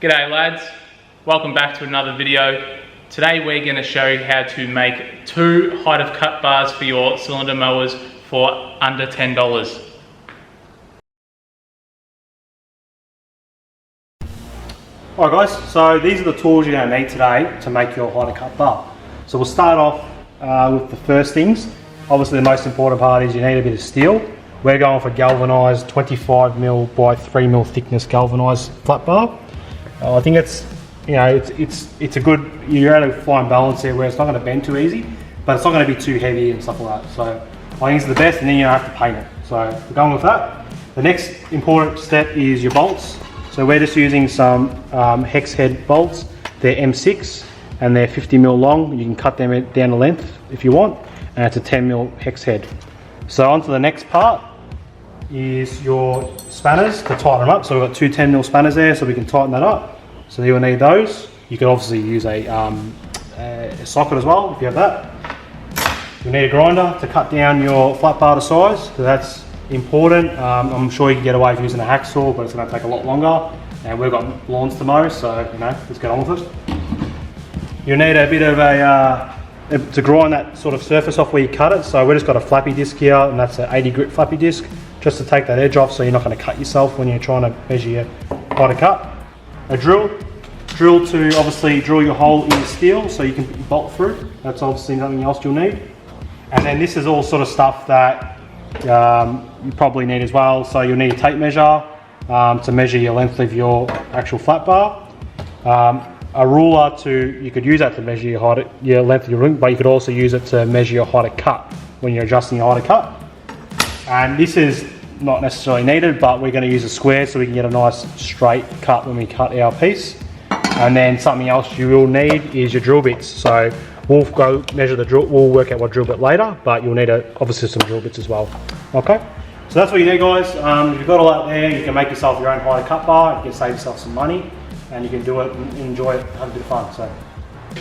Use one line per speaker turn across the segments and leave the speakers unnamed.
G'day lads, welcome back to another video. Today we're going to show you how to make 2 height of cut bars for your cylinder mowers for under $10.
Alright guys, so these are the tools you're going to need today to make your height of cut bar. So we'll start off with the first things. Obviously the most important part is you need a bit of steel. We're going for galvanised 25mm by 3mm thickness galvanised flat bar. I think it's, you know, it's a good, you're at a fine balance there where it's not going to bend too easy, but it's not going to be too heavy and stuff like that. So I think it's the best, and then you don't have to paint it. So we're going with that. The next important step is your bolts. So we're just using some hex head bolts. They're M6 and they're 50mm long. You can cut them down the length if you want, and it's a 10mm hex head. So on to the next part is your spanners to tighten them up. So we've got 2 10mm spanners there, so we can tighten that up. So you'll need those. You can obviously use a socket as well if you have that. You'll need a grinder to cut down your flat bar to size, so that's important. I'm sure you can get away with using a hacksaw, but it's going to take a lot longer, and we've got lawns to mow, so you know, let's get on with it. You'll need a bit of to grind that sort of surface off where you cut it. So we've just got a flappy disc here, and that's an 80 grit flappy disc, just to take that edge off so you're not going to cut yourself when you're trying to measure your height of cut. A drill to obviously drill your hole in the steel so you can bolt through. That's obviously something else you'll need. And then this is all sort of stuff that you probably need as well. So you'll need a tape measure to measure your length of your actual flat bar. A ruler you could use that to measure your length of your ring, but you could also use it to measure your height of cut when you're adjusting your height of cut. And this is not necessarily needed, but we're going to use a square so we can get a nice straight cut when we cut our piece. And then something else you will need is your drill bits. So we'll go measure the drill, we'll work out what drill bit later, but you'll need obviously some drill bits as well. Okay, so that's what you need guys. If you've got all that there, you can make yourself your own height of cut bar, you can save yourself some money, and you can do it and enjoy it, have a bit of fun. So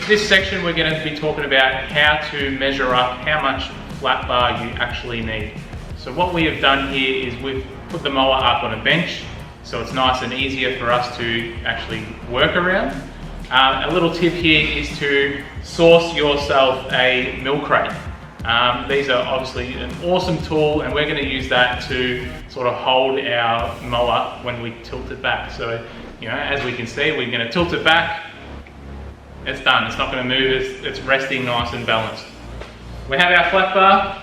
this section we're going to be talking about how to measure up how much flat bar you actually need. So what we have done here is we've put the mower up on a bench, so it's nice and easier for us to actually work around. A little tip here is to source yourself a mill crate. These are obviously an awesome tool, and we're going to use that to sort of hold our mower when we tilt it back. So, you know, as we can see, we're going to tilt it back. It's done. It's not going to move. It's resting nice and balanced. We have our flat bar.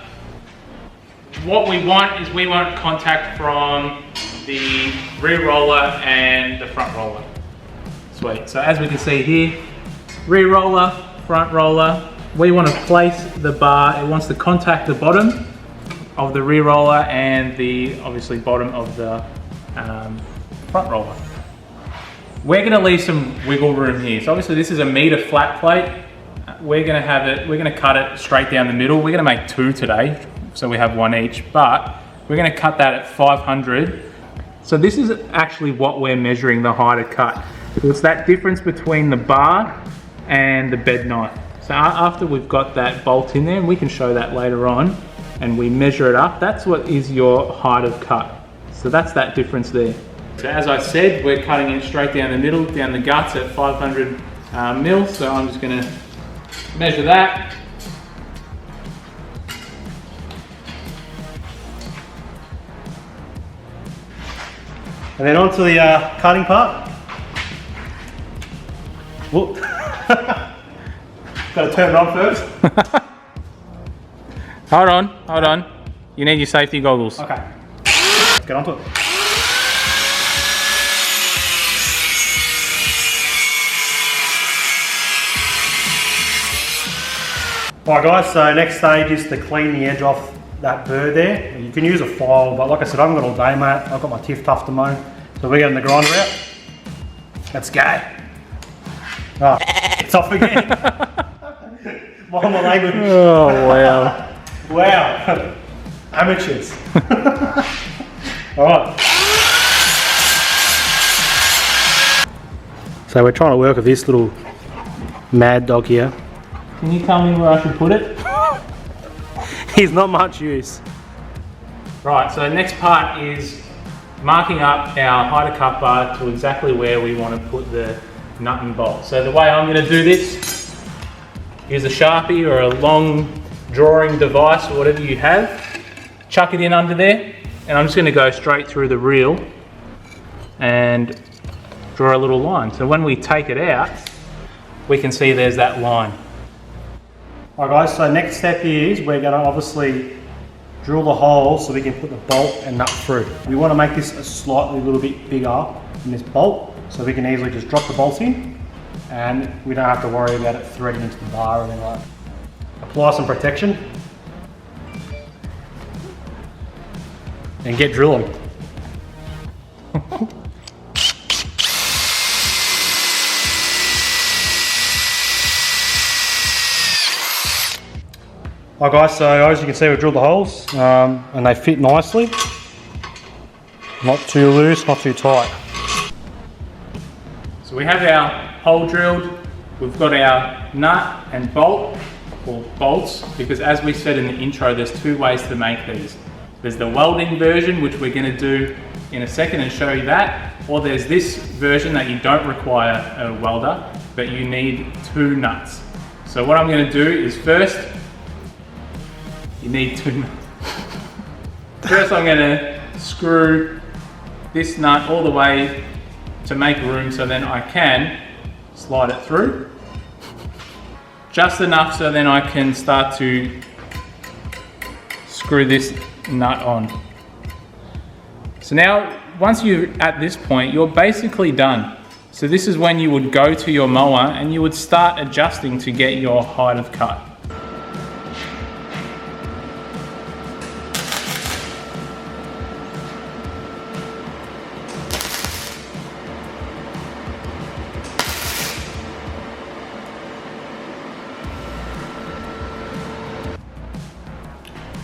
What we want is we want contact from the rear roller and the front roller. Sweet. So as we can see here, rear roller, front roller, we want to place the bar, it wants to contact the bottom of the rear roller and the obviously bottom of the front roller. We're going to leave some wiggle room here. So obviously this is a meter flat plate. We're going to cut it straight down the middle. We're going to make 2 today, so we have 1 each, but we're going to cut that at 500. So this is actually what we're measuring the height of cut. It's that difference between the bar and the bed knife. So after we've got that bolt in there, and we can show that later on, and we measure it up, that's what is your height of cut. So that's that difference there. So as I said, we're cutting it straight down the middle, down the guts at 500 mil. So I'm just going to measure that.
and then on to the cutting part. Whoop. Got to turn it on first.
Hold on. You need your safety goggles.
Okay. Let's get onto it. Alright guys, so next stage is to clean the edge off that bird there. You can use a file, but like I said, I haven't got all day, mate. I've got my tiff tuff to mow. So we're getting the grinder out. Let's go. Oh, it's off again. Mind my language.
Oh, wow.
Wow. Amateurs. Alright. So we're trying to work with this little mad dog here.
Can you tell me where I should put it?
He's not much use.
Right, so the next part is marking up our hider cut bar to exactly where we want to put the nut and bolt. So the way I'm going to do this, use a Sharpie or a long drawing device or whatever you have, chuck it in under there, and I'm just going to go straight through the reel and draw a little line. So when we take it out, we can see there's that line.
Alright guys, so next step is we're going to obviously drill the hole so we can put the bolt and nut through. We want to make this a slightly little bit bigger than this bolt, so we can easily just drop the bolt in and we don't have to worry about it threading into the bar or anything like that. Apply some protection and get drilling. Alright guys, so as you can see we've drilled the holes and they fit nicely. Not too loose, not too tight.
So we have our hole drilled, we've got our nut and bolt, or bolts, because as we said in the intro, there's two ways to make these. There's the welding version, which we're going to do in a second and show you that, or there's this version that you don't require a welder, but you need two nuts. So what I'm going to do is first, you need two nuts. First I'm going to screw this nut all the way to make room so then I can slide it through. Just enough so then I can start to screw this nut on. So now, once you're at this point, you're basically done. So this is when you would go to your mower and you would start adjusting to get your height of cut.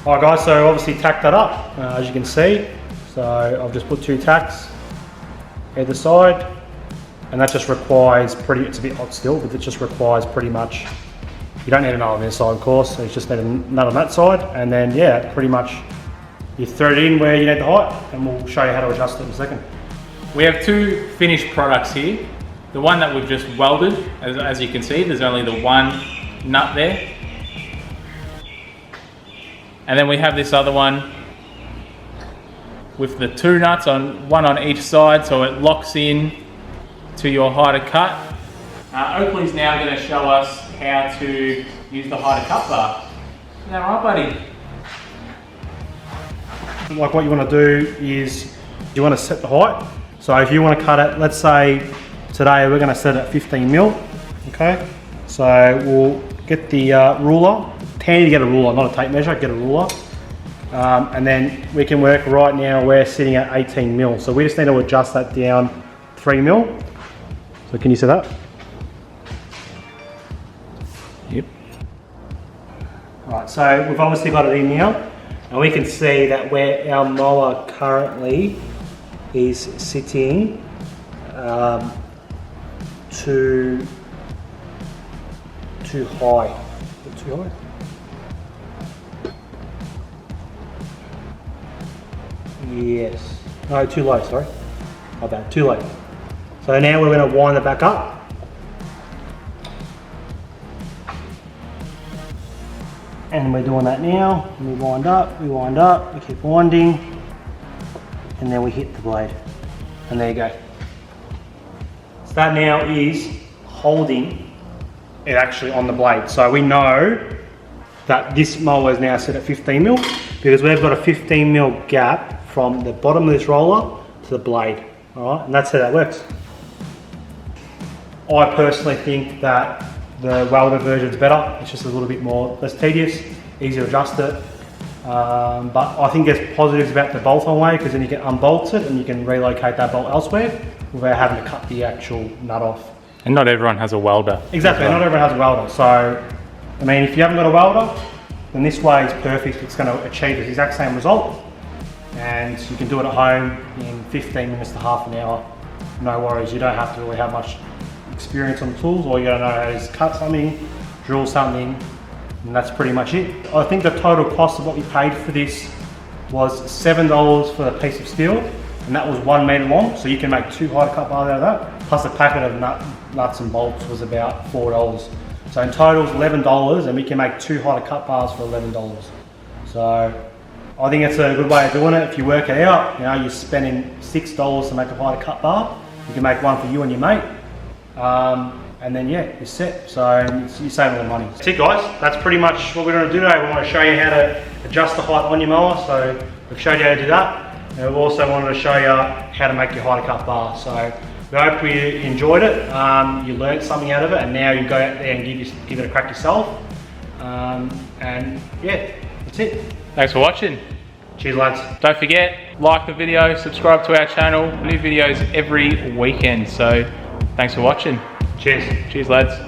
Alright guys, so obviously tack that up, as you can see. So I've just put two tacks either side, and that just requires it's a bit hot still, but it just requires pretty much, you don't need a nut on this side of course, so you just need a nut on that side, and then yeah, pretty much you thread it in where you need the height, and we'll show you how to adjust it in a second.
We have two finished products here. The one that we've just welded, as you can see, there's only the one nut there. And then we have this other one with the two nuts, one on each side, so it locks in to your hider cut. Oakley's now going to show us how to use the hider cut bar. Is that right, buddy?
Like what you want to do is you want to set the height. So if you want to cut it, let's say today we're going to set it at 15 mil. Okay, so we'll get the ruler. Handy to get a ruler, not a tape measure, get a ruler. And then we can work right now, we're sitting at 18 mil. So we just need to adjust that down 3 mil. So can you see that? Yep. Alright, so we've obviously got it in now. And we can see that where our mower currently is sitting too high. Too high? Yes. No, too low, sorry. My bad, too low. So now we're going to wind it back up. And we're doing that now. We wind up, we keep winding. And then we hit the blade. And there you go. So that now is holding it actually on the blade. So we know that this mower is now set at 15 mil because we've got a 15 mil gap from the bottom of this roller to the blade. All right, and that's how that works. I personally think that the welded version is better. It's just a little bit less tedious, easier to adjust it. But I think there's positives about the bolt-on way because then you can unbolt it and you can relocate that bolt elsewhere without having to cut the actual nut off.
And not everyone has a welder.
Exactly, not everyone has a welder. So, I mean, if you haven't got a welder, then this way is perfect. It's going to achieve the exact same result. And you can do it at home in 15 minutes to half an hour. No worries, you don't have to really have much experience on the tools. All you gotta know how is cut something, drill something, and that's pretty much it. I think the total cost of what we paid for this was $7 for a piece of steel, and that was 1 metre long, so you can make 2 height cut bars out of that, plus a packet of nuts and bolts was about $4. So in total it's $11, and we can make 2 height cut bars for $11. So I think it's a good way of doing it. If you work it out, you know, you're spending $6 to make a height cut bar. You can make one for you and your mate. And then yeah, you're set. So you save a lot of money. That's it guys, that's pretty much what we're going to do today. We want to show you how to adjust the height on your mower. So we've showed you how to do that. And we've also wanted to show you how to make your height cut bar. So we hope you enjoyed it, you learned something out of it, and now you go out there and give it a crack yourself. And yeah, that's it.
Thanks for watching.
Cheers lads.
Don't forget, like the video, subscribe to our channel. New videos every weekend. So thanks for watching.
Cheers.
Cheers lads.